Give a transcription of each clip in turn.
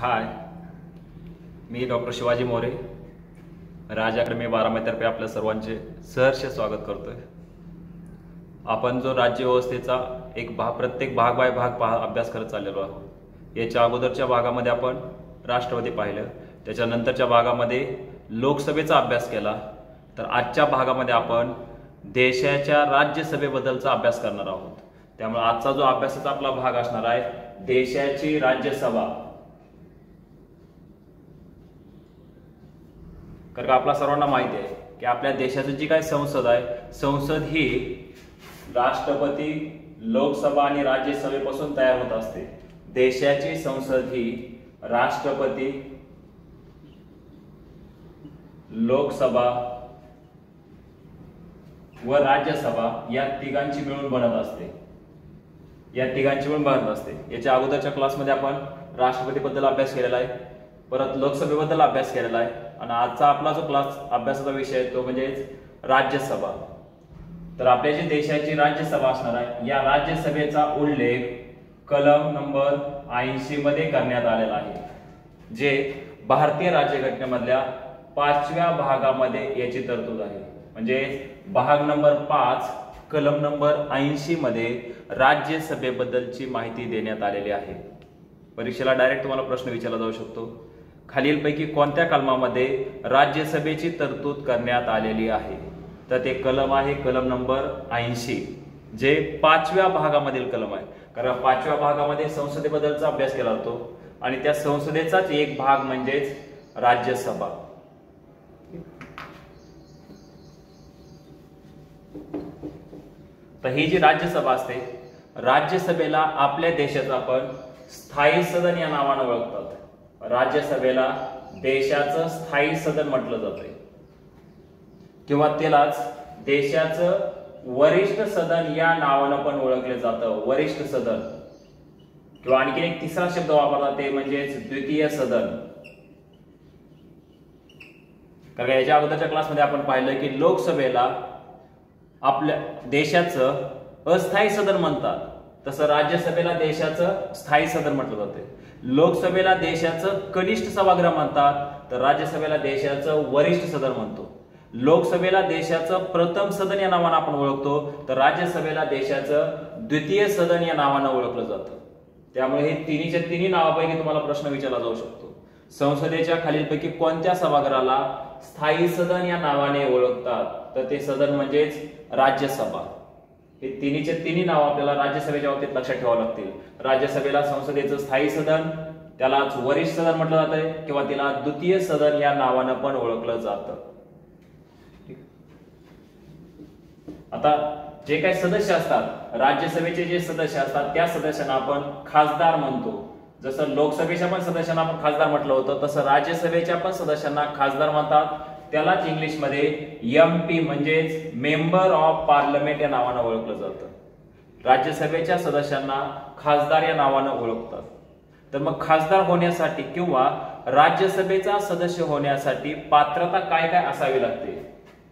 हाय, मी doctor Shivaji More, राज academy बारामतीतर्फे आपल्या सर्वांचे सहर्ष स्वागत करतोय। आपण जो राज्य व्यवस्थेचा प्रत्येक भाग बाय भाग अभ्यास करत चाललेलो आहोत। याच्या अगोदरच्या भागामध्ये आपण राष्ट्रपती पाहिलं, त्याच्यानंतरच्या भागामध्ये लोकसभेचा अभ्यास केला, तर आजच्या भागामध्ये आपण देशाच्या राज्यसभेबद्दलचा अभ्यास करणार आहोत। त्यामुळे आजचा जो अभ्यासाचा आपला भाग असणार आहे देशाची राज्यसभा। कारण आपल्या सर्वांना माहिती आहे की आपल्या देशाची जी काही संसद आहे, संसद ही राष्ट्रपती, लोकसभा आणि राज्यसभेपासून तयार होत असते। देशाची संसद ही राष्ट्रपती, लोकसभा व राज्यसभा या तिघांची मिळून बनत असते। याच्या अगोदरच्या क्लासमध्ये आपण राष्ट्रपती बद्दल अभ्यास केलेला आहे, परत लोकसभेबद्दल अभ्यास केलेला आहे, आणि आजचा आपला जो क्लास अभ्यासाचा विषय आहे तो म्हणजे राज्यसभा। तर आपल्या जी देशाची राज्यसभा असणार आहे, या राज्यसभेचा उल्लेख कलम नंबर 80 मध्ये करण्यात आलेला आहे, जे भारतीय राज्यघटनेमधल्या 5व्या भागामध्ये याची तरतूद आहे। म्हणजे भाग नंबर 5 कलम नंबर 80 मध्ये राज्यसभेबद्दलची माहिती देण्यात आलेली आहे। परीक्षेला डायरेक्ट तुम्हाला प्रश्न विचारला जाऊ शकतो, खालीलपैकी कोणत्या कलमामध्ये राज्यसभेची तरतूद करण्यात आलेली आहे? तर ते कलम आहे कलम नंबर 80, जे 5व्या भागामधील कलम आहे। कारण 5व्या भागामध्ये संसदेबद्दलचा अभ्यास केला जातो, आणि त्या संसदेचाच एक भाग म्हणजेच राज्यसभा। तर ही जी राज्यसभा असते, राज्यसभेला आपल्या देशाचं आपण स्थायी सदन या नावाने ओळखतात। राज्यसभेला देशाचं स्थायी सदन म्हटलं जातंय, किंवा त्यालाच देशाचं वरिष्ठ सदन या नावानं पण ओळखले जातं। वरिष्ठ सदन, किंवा आणखी एक तिसरा शब्द वापरतात ते म्हणजे द्वितीय सदन। कारण याच्या अगोदरच्या क्लासमध्ये आपण पाहिलं की लोकसभेला आपल्या देशाचं अस्थायी सदन म्हणतात, तसं राज्यसभेला देशाचं स्थायी सदन म्हटलं जाते। लोकसभेला देशाचं कनिष्ठ सभागृह म्हणतात, तर राज्यसभेला देशाचं वरिष्ठ सदन म्हणतो। लोकसभेला देशाचं प्रथम सदन या नावानं आपण ओळखतो, तर राज्यसभेला देशाचं द्वितीय सदन या नावानं ओळखलं जातं। त्यामुळे हे तिन्हीच्या तिन्ही नावापैकी तुम्हाला प्रश्न विचारला जाऊ शकतो। संसदेच्या खालीलपैकी कोणत्या सभागृहाला स्थायी सदन या नावाने ओळखतात? तर ते सदन म्हणजेच राज्यसभा। हे तिन्हीचे तिन्ही नाव आपल्याला राज्यसभेच्या बाबतीत लक्षात ठेवावं लागतील। राज्यसभेला संसदेचं स्थायी सदन, त्यालाच वरिष्ठ सदन म्हटलं जातंय, किंवा तिला द्वितीय सदन या नावानं पण ओळखलं जातं। आता जे काही सदस्य असतात, राज्यसभेचे जे सदस्य असतात, त्या सदस्यांना आपण खासदार म्हणतो। जसं लोकसभेच्या पण सदस्यांना आपण खासदार म्हटलं होतं, तसं राज्यसभेच्या पण सदस्यांना खासदार म्हणतात। त्यालाच इंग्लिशमध्ये MP म्हणजेच मेंबर ऑफ पार्लमेंट या नावानं ओळखलं जातं। राज्यसभेच्या सदस्यांना खासदार या नावानं ओळखतात। तर मग खासदार होण्यासाठी किंवा राज्यसभेचा सदस्य होण्यासाठी पात्रता काय काय असावी लागते?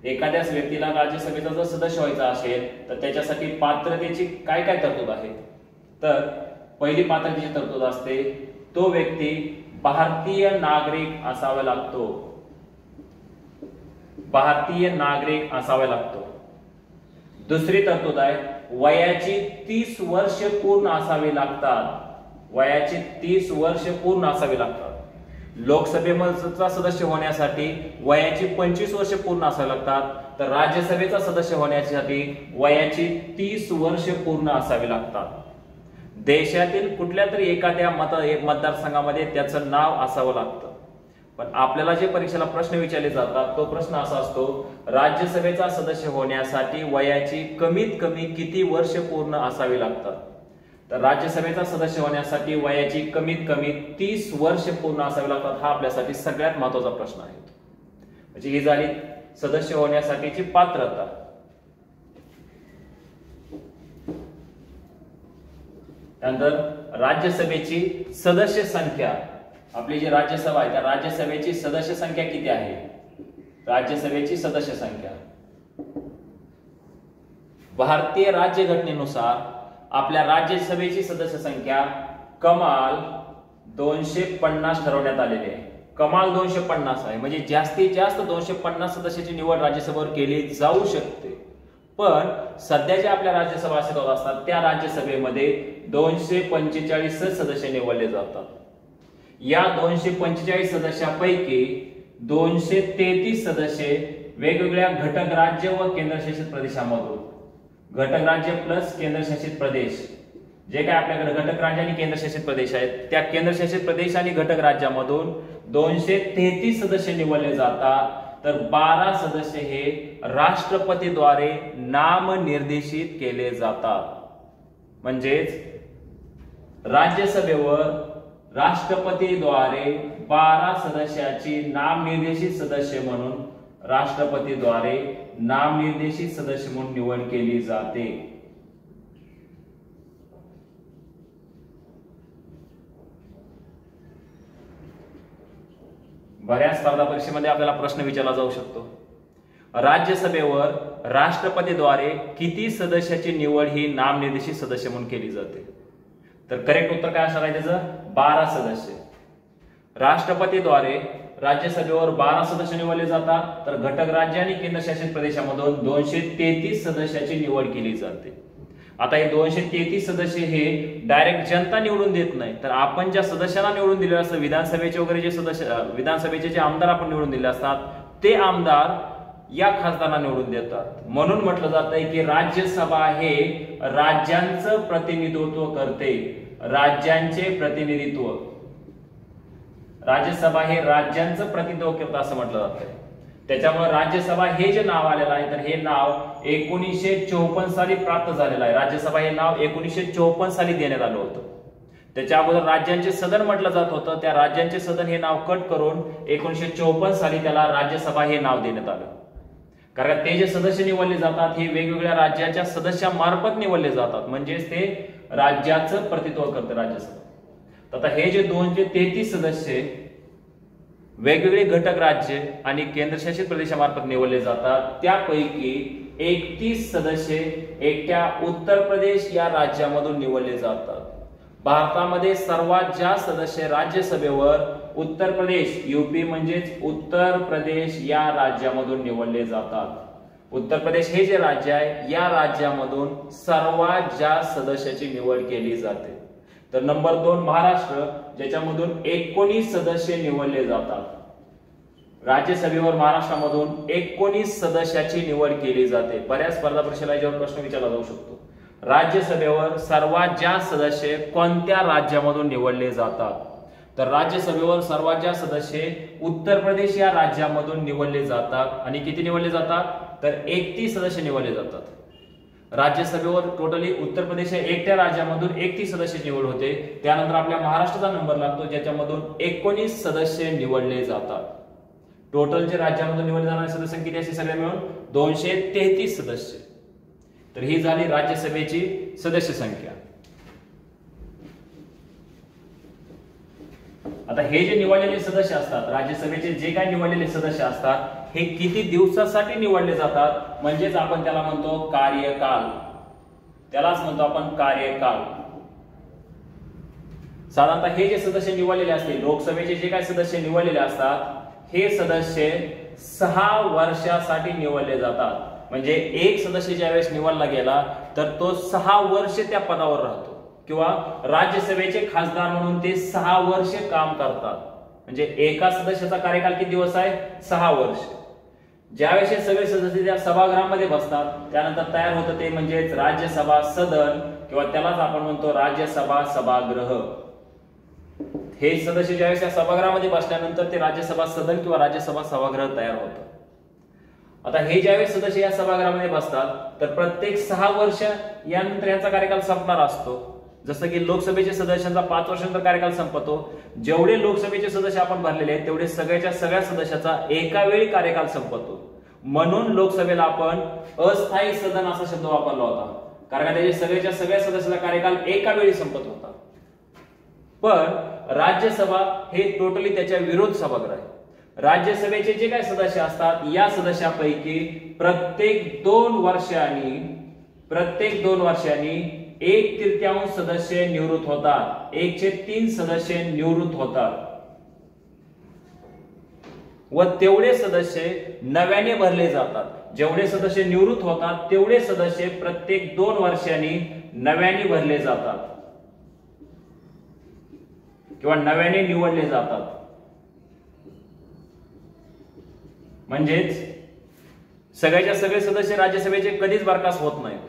एखाद्याच व्यक्तीला राज्यसभेचा जर सदस्य व्हायचा असेल तर त्याच्यासाठी पात्रतेची काय काय तरतूद आहे? तर पहिली पात्रतेची तरतूद असते, तो व्यक्ती भारतीय नागरिक असावा लागतो। भारतीय नागरिक असावा लागतो। दुसरी तरतूद आहे, वयाची 30 वर्ष पूर्ण असावी लागतात। वयाची 30 वर्ष पूर्ण असावी लागतात। लोकसभेचा सदस्य होण्यासाठी वयाची 25 वर्ष पूर्ण असावी लागतात, तर राज्यसभेचा सदस्य होण्यासाठी वयाची 30 वर्ष पूर्ण असावी लागतात। देशातील कुठल्या तरी एखाद्या मतदारसंघामध्ये त्याचं नाव असावं लागतं। पण आपल्याला जे परीक्षेला प्रश्न विचारले जातात तो प्रश्न असा असतो, राज्यसभेचा सदस्य होण्यासाठी वयाची कमीत कमी किती वर्ष पूर्ण असावी लागतात? तर राज्यसभेचा सदस्य होण्यासाठी वयाची कमीत कमी 30 वर्ष पूर्ण असावी लागतात। हा आपल्यासाठी सगळ्यात महत्त्वाचा प्रश्न आहे। म्हणजे ही झाली सदस्य होण्यासाठीची पात्रता। त्यानंतर राज्यसभेची सदस्य संख्या, आपली जी राज्यसभा आहे त्या राज्यसभेची सदस्य संख्या किती आहे? राज्यसभेची सदस्य संख्या भारतीय राज्यघटनेनुसार आपल्या राज्यसभेची सदस्य संख्या कमाल 250 ठरवण्यात आलेले आहे. कमाल 250 आहे, म्हणजे जास्तीत जास्त 250 सदस्याची निवड राज्यसभेवर केली जाऊ शकते. पण सध्या जे आपल्या राज्यसभा अस्तित्वात असतात त्या राज्यसभेमध्ये 245 सदस्य निवडले जातात. या 245 सदस्यांपैकी 233 सदस्य वेगवेगळ्या घटक राज्य व केंद्रशासित प्रदेशामधून, घटक राज्य प्लस केंद्रशासित प्रदेश, जे काय आपल्याकडे घटक राज्य आणि केंद्रशासित प्रदेश आहेत त्या केंद्रशासित प्रदेश आणि घटक राज्यामधून 233 सदस्य निवडले जातात. तर 12 सदस्य हे राष्ट्रपतीद्वारे नामनिर्देशित केले जातात. म्हणजेच राज्यसभेवर राष्ट्रपतीद्वारे 12 सदस्याची नामनिर्देशित सदस्य म्हणून राष्ट्रपतीद्वारे नामनिर्देशित सदस्य म्हणून निवड केली जाते. बऱ्याच स्पर्धा परीक्षेमध्ये आपल्याला प्रश्न विचारला जाऊ शकतो, राज्यसभेवर राष्ट्रपतीद्वारे किती सदस्याची निवड ही नामनिर्देशित सदस्य म्हणून केली जाते? तर करेक्ट उत्तर काय असणार आहे त्याचं? 12 सदस्य. राष्ट्रपतीद्वारे राज्यसभेवर 12 सदस्य निवडले जातात. तर घटक राज्य आणि केंद्रशासित प्रदेशामधून 233 सदस्याची निवड केली जाते. आता हे 233 सदस्य हे डायरेक्ट जनता निवडून देत नाही, तर आपण ज्या सदस्यांना निवडून दिलेले असतात, विधानसभेचे वगैरे जे सदस्य, विधानसभेचे जे आमदार आपण निवडून दिले असतात ते आमदार या खासदारांना निवडून देतात. म्हणून म्हटलं जातंय की राज्यसभा हे राज्यांचं प्रतिनिधित्व करते. राज्यांचे प्रतिनिधित्व, राज्यसभा हे राज्यांचं प्रतिनिधित्व करतं असं म्हटलं जातंय. त्याच्यामुळे राज्यसभा हे जे नाव आलेलं आहे तर हे नाव 1954 साली प्राप्त झालेलं आहे. राज्यसभा हे नाव 1954 साली देण्यात आलं होतं. त्याच्या अगोदर राज्यांचे सदन म्हटलं जात होतं. त्या राज्यांचे सदन हे नाव कट करून 1954 साली त्याला राज्यसभा हे नाव देण्यात आलं. कारण ते जे सदस्य निवडले जातात हे वेगवेगळ्या राज्याच्या सदस्यांमार्फत निवडले जातात, म्हणजेच ते राज्याचं प्रतिनिधित्व करते राज्यसभा. आता हे जे 233 सदस्य वेगवेगळे घटक राज्य आणि केंद्रशासित प्रदेशामार्फत निवडले जातात. त्यापैकी 31 सदस्य एकट्या उत्तर प्रदेश या राज्यामधून निवडले जातात. भारतामध्ये सर्वात जास्त सदस्य राज्यसभेवर उत्तर प्रदेश, यूपी म्हणजेच उत्तर प्रदेश या राज्यामधून निवडले जातात. उत्तर प्रदेश हे जे राज्य आहे या राज्यामधून सर्वात जास्त सदस्याची निवड केली जाते. तर नंबर 2 महाराष्ट्र, ज्याच्यामधून 19 सदस्य निवडले जातात. राज्यसभेवर महाराष्ट्रामधून 19 सदस्याची निवड केली जाते. बऱ्याच स्पर्धा परीक्षेला याच्यावर प्रश्न विचारला जाऊ शकतो. राज्यसभेवर सर्वात जास्त सदस्य कोणत्या राज्यामधून निवडले जातात? तर राज्यसभेवर सर्वात जास्त सदस्य उत्तर प्रदेश या राज्यामधून निवडले जातात. आणि किती निवडले जातात? तर 31 सदस्य निवडले जातात. राज्यसभेवर टोटली उत्तर प्रदेश एकट्या राज्यामधून 31 सदस्य निवड होते. त्यानंतर आपल्या महाराष्ट्राचा नंबर लागतो ज्याच्यामधून 19 सदस्य निवडले जातात. टोटल जे राज्यामधून निवडले जाणारे सदस्य किती असे सगळे मिळून 233 सदस्य. तर ही झाली राज्यसभेची सदस्य संख्या. आता हे जे निवडलेले सदस्य असतात, राज्यसभेचे जे काही निवडलेले सदस्य असतात हे किती दिवसासाठी निवडले जातात, म्हणजेच आपण त्याला म्हणतो कार्यकाल. त्यालाच म्हणतो आपण कार्यकाल. साधारणतः हे जे सदस्य निवडलेले असतील, लोकसभेचे जे काही सदस्य निवडलेले असतात हे सदस्य 6 वर्षासाठी निवडले जातात. म्हणजे एक सदस्य ज्यावेळेस निवडला गेला तर तो 6 वर्ष त्या पदावर राहतो, किंवा राज्यसभेचे खासदार म्हणून ते 6 वर्ष काम करतात. म्हणजे एका सदस्याचा कार्यकाल किती दिवस आहे? 6 वर्ष. ज्यावेळेस हे सगळे सदस्य त्या सभागृहामध्ये बसतात त्यानंतर तयार होतं ते म्हणजेच राज्यसभा सदन, किंवा त्यालाच आपण म्हणतो राज्यसभा सभागृह. हे सदस्य ज्यावेळेस या सभागृहामध्ये बसल्यानंतर ते राज्यसभा सदन किंवा राज्यसभा सभागृह तयार होतं. आता हे ज्यावेळेस सदस्य या सभागृहामध्ये बसतात तर प्रत्येक 6 वर्ष यानंतर यांचा कार्यकाल संपणार असतो. जसं की लोकसभेचे सदस्यांचा 5 वर्षानंतर कार्यकाल संपतो. जेवढे लोकसभेचे सदस्य आपण भरलेले आहेत तेवढे सगळ्या सदस्याचा एका वेळी कार्यकाल संपतो. म्हणून लोकसभेला आपण अस्थायी सदन असा शब्द वापरला होता, कारण त्याचे सगळ्या सदस्याचा कार्यकाल एका वेळी संपत होता. पण राज्यसभा हे टोटली त्याच्या विरोध सभागृह आहे. राज्यसभेचे जे काही सदस्य असतात या सदस्यापैकी प्रत्येक 2 वर्षांनी 1/3 सदस्य निवृत्त होतात, 1/3 सदस्य निवृत्त होतात व तेवढे सदस्य नव्याने भरले जातात. जेवढे सदस्य निवृत्त होतात तेवढे सदस्य प्रत्येक 2 वर्षांनी नव्याने भरले जातात किंवा नव्याने निवडले जातात. म्हणजेच सगळ्याच्या सगळे सदस्य राज्यसभेचे कधीच बरखास्त होत नाहीत.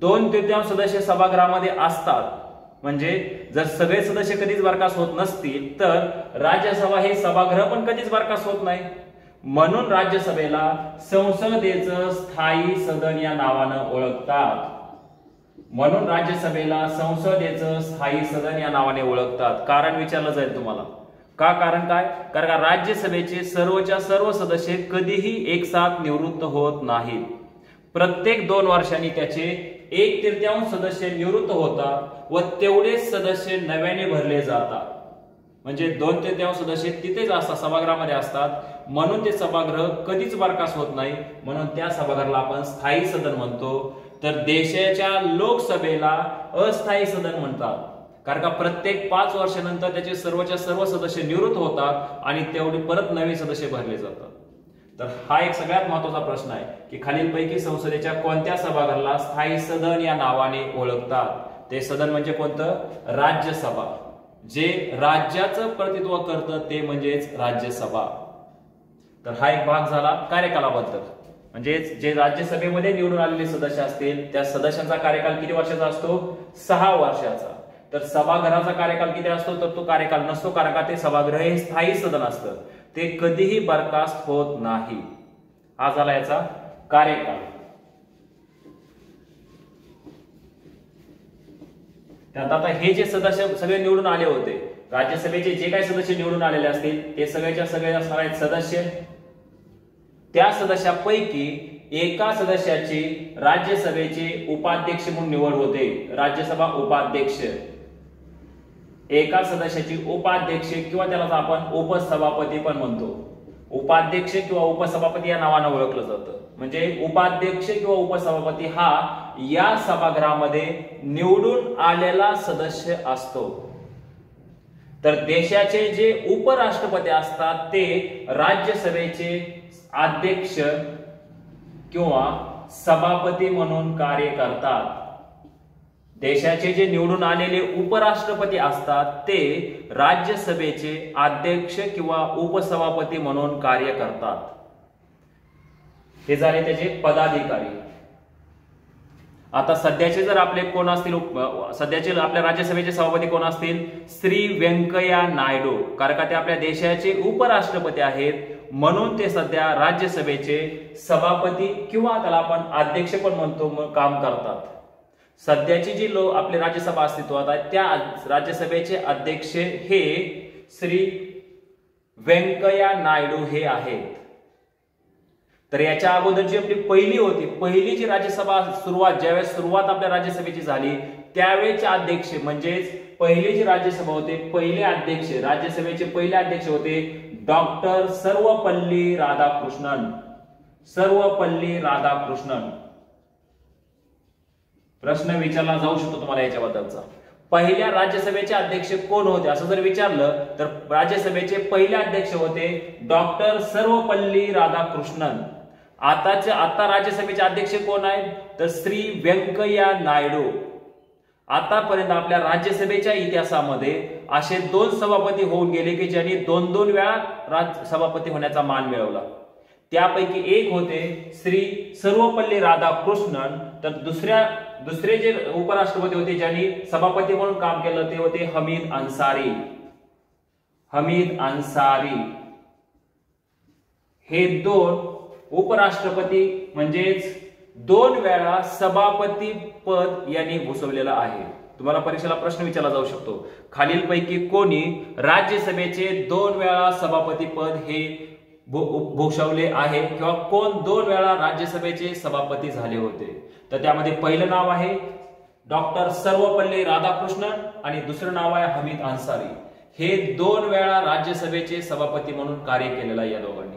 2/3 सदस्य सभागृहामध्ये असतात. म्हणजे जर सगळे सदस्य कधीच बरखास्त होत नसतील तर राज्यसभा हे सभागृह पण कधीच बरखास्त होत नाही. म्हणून राज्यसभेला संसदेचं स्थायी सदन या नावानं ओळखतात. म्हणून राज्यसभेला संसदेचं स्थायी सदन या नावाने ओळखतात. कारण विचारलं जाईल तुम्हाला का? कारण काय? कारण राज्यसभेचे सर्वच्या सर्व सदस्य कधीही एकसाथ निवृत्त होत नाहीत. प्रत्येक 2 वर्षांनी त्याचे 1/3 सदस्य निवृत्त होतात व तेवढेच सदस्य नव्याने भरले जातात. म्हणजे 2/3 सदस्य तिथेच असतात, सभागृहामध्ये असतात. म्हणून ते सभागृह कधीच बरखास्त होत नाही. म्हणून त्या सभागृहाला आपण स्थायी सदन म्हणतो. तर देशाच्या लोकसभेला अस्थायी सदन म्हणतात. कारण का प्रत्येक 5 वर्षानंतर त्याचे सर्वच्या सर्व सदस्य निवृत्त होतात आणि तेवढे परत नवे सदस्य भरले जातात. तर हा एक सगळ्यात महत्त्वाचा प्रश्न आहे की खालीलपैकी संसदेच्या कोणत्या सभागृहाला स्थायी सदन या नावाने ओळखतात? ते सदन म्हणजे कोणतं? राज्यसभा. जे राज्याचं प्रतिनिधित्व करतं ते म्हणजेच राज्यसभा. तर हा एक भाग झाला कार्यकालाबद्दल. म्हणजे जे राज्यसभेमध्ये निवडून आलेले सदस्य असतील त्या सदस्यांचा कार्यकाल किती वर्षाचा असतो? 6 वर्षाचा. तर सभागृहाचा कार्यकाल किती असतो? तर तो कार्यकाल नसतो, कारण का ते सभागृह हे स्थायी सदन असतं. ते कधीही बरखास्त होत नाही. हा झाला याचा कार्यकाल. त्यात आता हे जे सदस्य सगळे निवडून आले होते, राज्यसभेचे जे काही सदस्य निवडून आलेले असतील ते सगळ्याच्या सगळे असणार आहेत सदस्य. त्या सदस्यापैकी एका सदस्याची राज्यसभेचे उपाध्यक्ष म्हणून निवड होते. राज्यसभा उपाध्यक्ष. एका सदस्याची उपाध्यक्ष किंवा त्याला आपण उपसभापती पण म्हणतो. उपाध्यक्ष किंवा उपसभापती या नावाने ओळखलं जातं. म्हणजे उपाध्यक्ष किंवा उपसभापती हा या सभागृहामध्ये निवडून आलेला सदस्य असतो. तर देशाचे जे उपराष्ट्रपती असतात ते राज्यसभेचे अध्यक्ष किंवा सभापती म्हणून कार्य करतात. देशाचे जे निवडून आलेले उपराष्ट्रपती असतात ते राज्यसभेचे अध्यक्ष किंवा उपसभापती म्हणून कार्य करतात. हे झाले त्याचे पदाधिकारी. आता सध्याचे जर आपले कोण असतील, सध्याचे आपल्या राज्यसभेचे सभापती कोण असतील? श्री व्यंकय्या नायडू. कारण का ते आपल्या देशाचे उपराष्ट्रपती आहेत म्हणून ते सध्या राज्यसभेचे सभापती किंवा त्याला आपण अध्यक्ष पण म्हणतो काम करतात. सध्याची जी आपली राज्यसभा अस्तित्वात आहे त्या राज्यसभेचे अध्यक्ष हे श्री व्यंकय्या नायडू हे आहेत. तर याच्या अगोदर जी आपली पहिली जी राज्यसभा ज्यावेळेस सुरुवात आपल्या राज्यसभेची झाली त्यावेळेचे अध्यक्ष म्हणजेच पहिली जी राज्यसभा होते पहिले अध्यक्ष, राज्यसभेचे पहिले अध्यक्ष होते डॉक्टर सर्वपल्ली राधाकृष्णन. सर्वपल्ली राधाकृष्णन. प्रश्न विचारला जाऊ शकतो तुम्हाला याच्याबद्दलचा. पहिल्या राज्यसभेचे अध्यक्ष कोण होते असं जर विचारलं तर राज्यसभेचे पहिले अध्यक्ष होते डॉक्टर सर्वपल्ली राधाकृष्णन. आता राज्यसभेचे अध्यक्ष कोण आहेत? तर श्री व्यंकय्या नायडू. आतापर्यंत आपल्या राज्यसभेच्या इतिहासामध्ये असे 2 सभापती होऊन गेले की ज्यांनी 2-2 वेळा सभापती होण्याचा मान मिळवला. त्यापैकी एक होते श्री सर्वपल्ली राधाकृष्णन. तर दुसरे जे उपराष्ट्रपती होते ज्यांनी सभापती म्हणून काम केलं ते होते हमीद अन्सारी. हमीद अन्सारी हे 2 उपराष्ट्रपती म्हणजेच 2 वेळा सभापती पद यांनी भूषवलेलं आहे. तुम्हाला परीक्षेला प्रश्न विचारला जाऊ शकतो खालीलपैकी कोणी राज्यसभेचे 2 वेळा सभापती पद हे भूषवले आहे किंवा कोण 2 वेळा राज्यसभेचे सभापती झाले होते? तर त्यामध्ये पहिलं नाव आहे डॉक्टर सर्वपल्ली राधाकृष्णन आणि दुसरं नाव आहे हमीद अन्सारी. हे 2 वेळा राज्यसभेचे सभापती म्हणून कार्य केलेलं आहे या दोघांनी.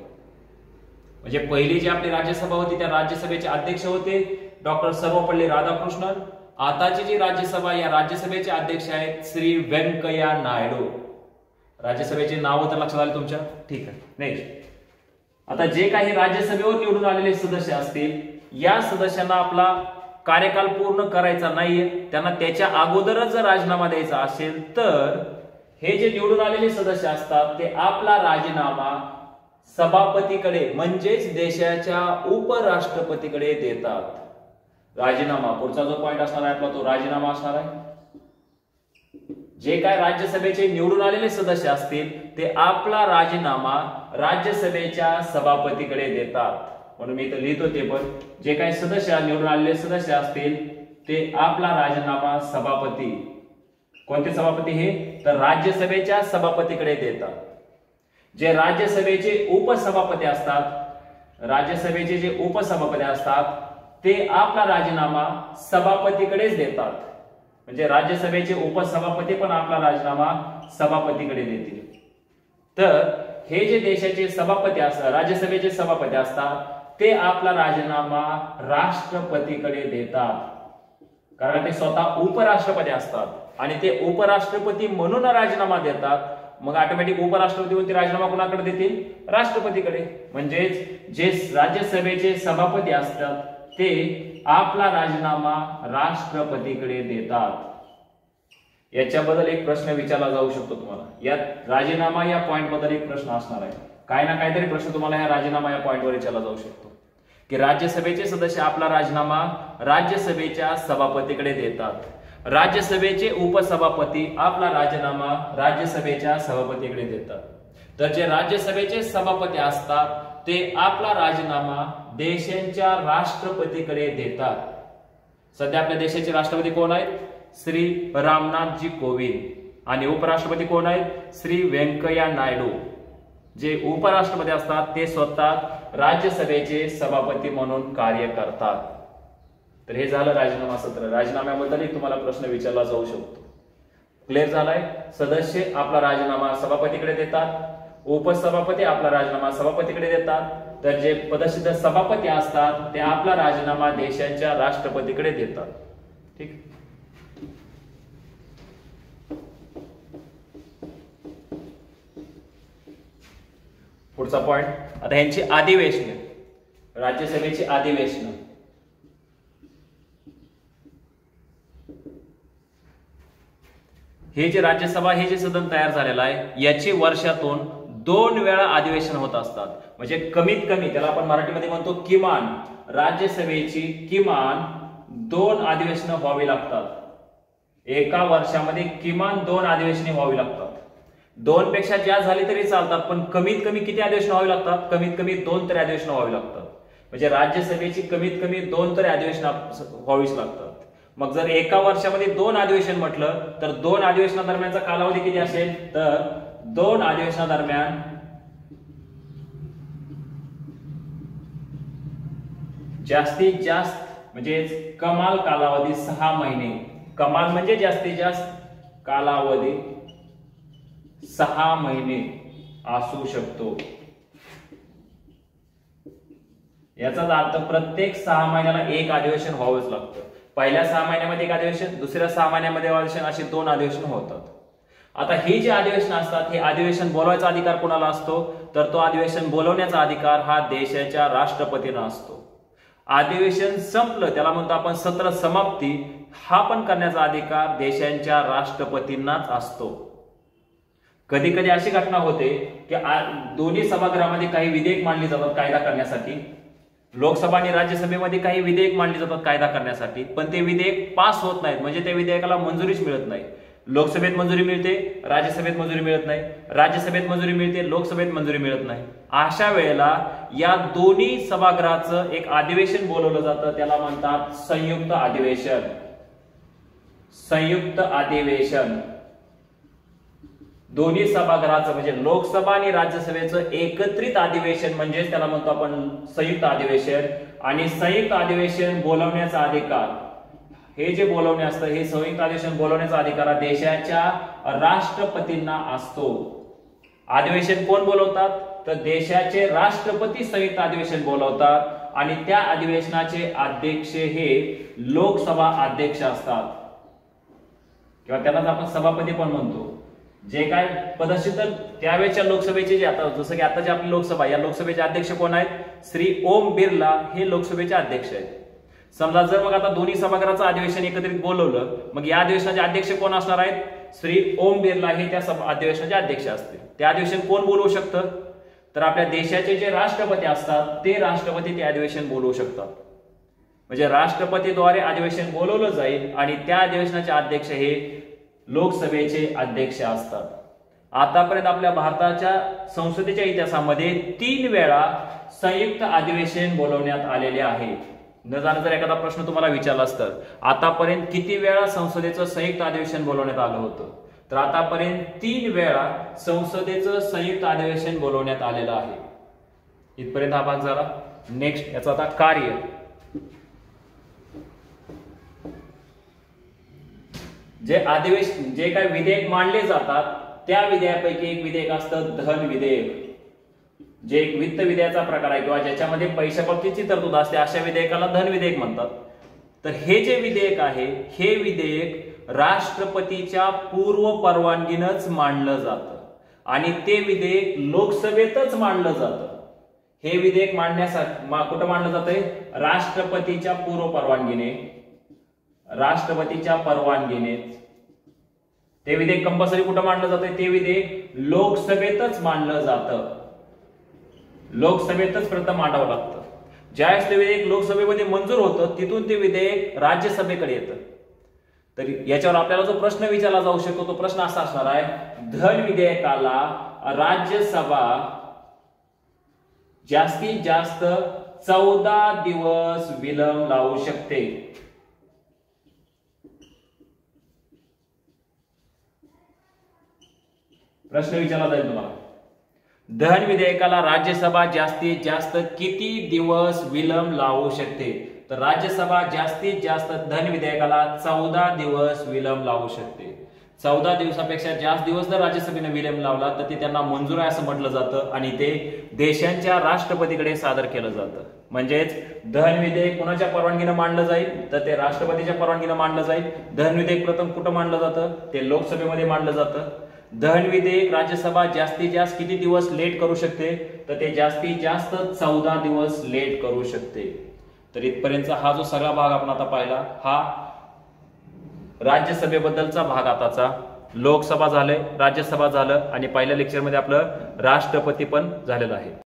म्हणजे पहिली जी आपली राज्यसभा होती त्या राज्यसभेचे अध्यक्ष होते डॉक्टर सर्वपल्ली राधाकृष्णन आताची जी राज्यसभा, या राज्यसभेचे अध्यक्ष आहेत श्री व्यंकय्या नायडू. राज्यसभेचे नाव तर लक्षात आले तुमच्या? ठीक आहे. नेक्स्ट, आता जे काही राज्यसभेवर निवडून आलेले सदस्य असतील, या सदस्यांना आपला कार्यकाल पूर्ण करायचा नाहीये, त्यांना त्याच्या अगोदरच जर राजीनामा द्यायचा असेल तर हे जे निवडून आलेले सदस्य असतात ते आपला राजीनामा सभापतीकडे म्हणजेच देशाच्या उपराष्ट्रपतीकडे देतात. राजीनामा, पुढचा जो पॉइंट असणार आहे आपला तो राजीनामा असणार आहे. जे काय राज्यसभेचे निवडून आलेले सदस्य असतील ते आपला राजीनामा राज्यसभेच्या सभापतीकडे देतात. म्हणून मी इथं लिहितो ते पण, जे काही सदस्य निवडून आलेले सदस्य असतील ते आपला राजीनामा सभापती, कोणते सभापती हे, तर राज्यसभेच्या सभापतीकडे देतात. जे राज्यसभेचे उपसभापती असतात, राज्यसभेचे जे उपसभापती असतात ते आपला राजीनामा सभापतीकडेच देतात. म्हणजे राज्यसभेचे उपसभापती पण आपला राजीनामा सभापतीकडे देतील. तर हे जे देशाचे सभापती असतात, राज्यसभेचे सभापती असतात, ते आपला राजीनामा राष्ट्रपतीकडे देतात. कारण ते स्वतः उपराष्ट्रपती असतात आणि ते उपराष्ट्रपती म्हणून राजीनामा देतात. मग ऑटोमॅटिक उपराष्ट्रपती म्हणून ते राजीनामा कोणाकडे देतील? राष्ट्रपतीकडे. म्हणजेच जे राज्यसभेचे सभापती असतात ते आपला राजीनामा राष्ट्रपतीकडे देतात. याच्याबद्दल एक प्रश्न विचारला जाऊ शकतो तुम्हाला. या राजीनामा या पॉइंट बद्दल एक प्रश्न असणार आहे. काय ना काहीतरी प्रश्न तुम्हाला या राजीनामा या पॉइंटवर विचारला जाऊ शकतो की राज्यसभेचे सदस्य आपला राजीनामा राज्यसभेच्या सभापतीकडे देतात. राज्यसभेचे उपसभापती आपला राजीनामा राज्यसभेच्या सभापतीकडे देतात. तर जे राज्यसभेचे सभापती असतात ते आपला राजीनामा देशांच्या राष्ट्रपतीकडे देतात. सध्या आपल्या देशाचे राष्ट्रपती कोण आहेत? श्री रामनाथजी कोविंद. आणि उपराष्ट्रपती कोण आहेत? श्री व्यंकय्या नायडू. जे उपराष्ट्रपती असतात ते स्वतः राज्यसभेचे सभापती म्हणून कार्य करतात. तर हे झालं राजीनामा सत्र. राजीनाम्याबद्दल तुम्हाला प्रश्न विचारला जाऊ शकतो. क्लिअर झालाय? सदस्य आपला राजीनामा सभापतीकडे देतात, उपसभापती आपला राजीनामा सभापतीकडे देतात, तर जे पदसिद्ध सभापती असतात ते आपला राजीनामा देशांच्या राष्ट्रपतीकडे देतात. ठीक. पुढचा पॉइंट, आता यांची अधिवेशन, राज्यसभेची अधिवेशन. हे जे राज्यसभा, हे जे सदन तयार झालेलं आहे याची वर्षातून 2 वेळा अधिवेशन होत असतात. म्हणजे कमीत कमी, त्याला आपण मराठीमध्ये म्हणतो किमान, राज्यसभेची किमान 2 अधिवेशनं व्हावी लागतात. एका वर्षामध्ये किमान 2 अधिवेशने व्हावी लागतात. 2 पेक्षा जास्त झाली तरी चालतात, पण कमीत कमी किती अधिवेशन व्हावी लागतात? कमीत कमी 2 तरी अधिवेशन व्हावी लागतात. म्हणजे राज्यसभेची कमीत कमी 2 तरी अधिवेशन व्हावीच लागतात. मग जर एका वर्षामध्ये 2 अधिवेशन म्हटलं तर 2 अधिवेशनादरम्यानचा कालावधी किती असेल? तर 2 अधिवेशनादरम्यान जास्तीत जास्त म्हणजे कमाल कालावधी 6 महिने. कमाल म्हणजे जास्तीत जास्त कालावधी 6 महिने असू शकतो. याचाच अर्थ प्रत्येक 6 महिन्याला एक अधिवेशन व्हावंच लागतं. पहिल्या 6 महिन्यामध्ये एक अधिवेशन, दुसऱ्या 6 महिन्यामध्ये अधिवेशन, अशी 2 अधिवेशन होतात. आता ही जी अधिवेशन असतात, हे अधिवेशन बोलवायचा अधिकार कोणाला असतो? तर तो अधिवेशन बोलवण्याचा अधिकार हा देशाच्या राष्ट्रपतींना असतो. अधिवेशन संपलं, त्याला म्हणतो आपण सत्र समाप्ती, हा पण करण्याचा अधिकार देशांच्या राष्ट्रपतींनाच असतो. कधी कधी अशी घटना होते की दोन्ही सभागृहामध्ये काही विधेयक मांडली जातात कायदा करण्यासाठी, लोकसभा आणि राज्यसभेमध्ये काही विधेयक मांडली जातात कायदा करण्यासाठी, पण ते विधेयक पास होत नाहीत. म्हणजे त्या विधेयकाला मंजुरीच मिळत नाही. लोकसभेत मंजुरी मिळते, राज्यसभेत मंजुरी मिळत नाही, राज्यसभेत मंजुरी मिळते, लोकसभेत मंजुरी मिळत नाही. अशा वेळेला या दोन्ही सभागृहाचं एक अधिवेशन बोलवलं जातं, त्याला म्हणतात संयुक्त अधिवेशन. संयुक्त अधिवेशन दोन्ही सभागृहाचं म्हणजे लोकसभा आणि राज्यसभेचं एकत्रित अधिवेशन म्हणजे त्याला म्हणतो आपण संयुक्त अधिवेशन. आणि संयुक्त अधिवेशन बोलवण्याचा अधिकार, हे जे बोलवणे असतं, हे संयुक्त अधिवेशन बोलवण्याचा अधिकार देशाच्या राष्ट्रपतींना असतो. अधिवेशन कोण बोलवतात? तर देशाचे राष्ट्रपती संयुक्त अधिवेशन बोलवतात. आणि त्या अधिवेशनाचे अध्यक्ष हे लोकसभा अध्यक्ष असतात किंवा त्यांनाच आपण सभापती पण म्हणतो. जे काय पदसिद्ध त्यावेळेच्या लोकसभेचे जे आता जसं की आता जे आपली लोकसभा, या लोकसभेचे अध्यक्ष कोण आहेत? श्री ओम बिर्ला हे लोकसभेचे अध्यक्ष आहेत. समजा जर मग आता दोन्ही सभागृहाचं अधिवेशन एकत्रित बोलवलं, मग या अधिवेशनाचे अध्यक्ष कोण असणार आहेत? श्री ओम बिर्ला हे त्या अधिवेशनाचे अध्यक्ष असतील. ते अधिवेशन कोण बोलवू शकतं? तर आपल्या देशाचे जे राष्ट्रपती असतात ते राष्ट्रपती ते अधिवेशन बोलवू शकतात. म्हणजे राष्ट्रपतीद्वारे अधिवेशन बोलवलं जाईल आणि त्या अधिवेशनाचे अध्यक्ष हे लोकसभेचे अध्यक्ष असतात. आतापर्यंत आपल्या भारताच्या संसदेच्या इतिहासामध्ये 3 वेळा संयुक्त अधिवेशन बोलवण्यात आलेले आहे. न जाणं जर एखादा प्रश्न तुम्हाला विचारला असता, आतापर्यंत किती वेळा संसदेचं संयुक्त अधिवेशन बोलवण्यात आलं होतं? तर आतापर्यंत 3 वेळा संसदेचं संयुक्त अधिवेशन बोलवण्यात आलेलं आहे. इथपर्यंत हा भाग झाला. नेक्स्ट याचं आता कार्य. जे काही विधेयक मांडले जातात त्या विधेयकापैकी एक विधेयक असतं धन विधेयक, जे एक वित्त विधेयकाचा प्रकार आहे किंवा ज्याच्यामध्ये पैशाबाबतीची तरतूद असते, अशा विधेयकाला धन विधेयक म्हणतात. तर हे जे विधेयक आहे हे विधेयक राष्ट्रपतीच्या पूर्व परवानगीनंच मांडलं जातं आणि ते विधेयक लोकसभेतच मांडलं जातं. हे विधेयक मांडण्यासाठी कुठं मांडलं जातंय? राष्ट्रपतीच्या पूर्व परवानगीने. राष्ट्रपतीच्या परवानगीने ते विधेयक कंपल्सरी कुठं मांडलं जातंय? ते विधेयक लोकसभेतच मांडलं जातं. लोकसभेतच प्रथम मांडावं लागतं. ज्यावेळेस ते विधेयक लोकसभेमध्ये मंजूर होतं तिथून ते विधेयक राज्यसभेकडे येतं. तर याच्यावर आपल्याला जो प्रश्न विचारला जाऊ शकतो तो प्रश्न असा असणार आहे, धन विधेयकाला राज्यसभा जास्तीत जास्त 14 दिवस विलंब लावू शकते. प्रश्न विचारला जाईल तुम्हाला, धन विधेयकाला राज्यसभा जास्तीत जास्त किती दिवस विलंब लावू शकते? तर राज्यसभा जास्तीत जास्त धन विधेयकाला 14 दिवस विलंब लावू शकते. 14 दिवसापेक्षा जास्त दिवस जर राज्यसभेने विलंब लावला तर ते त्यांना मंजूर आहे असं म्हटलं जातं आणि ते देशांच्या राष्ट्रपतीकडे सादर केलं जातं. म्हणजेच धन विधेयक कोणाच्या परवानगीने मांडलं जाईल? तर ते राष्ट्रपतीच्या परवानगीने मांडलं जाईल. धन विधेयक प्रथम कुठं मांडलं जातं? ते लोकसभेमध्ये मांडलं जातं. धन विधेयक राज्यसभा जास्तीत जास्त किती दिवस लेट करू शकते? तर ते जास्तीत जास्त 14 दिवस लेट करू शकते. तर इथपर्यंतचा हा जो सगळा भाग आपण आता पाहिला हा राज्यसभेबद्दलचा भाग आताचा. लोकसभा झाले, राज्यसभा झालं आणि पहिल्या लेक्चरमध्ये आपलं राष्ट्रपती पण झालेलं आहे.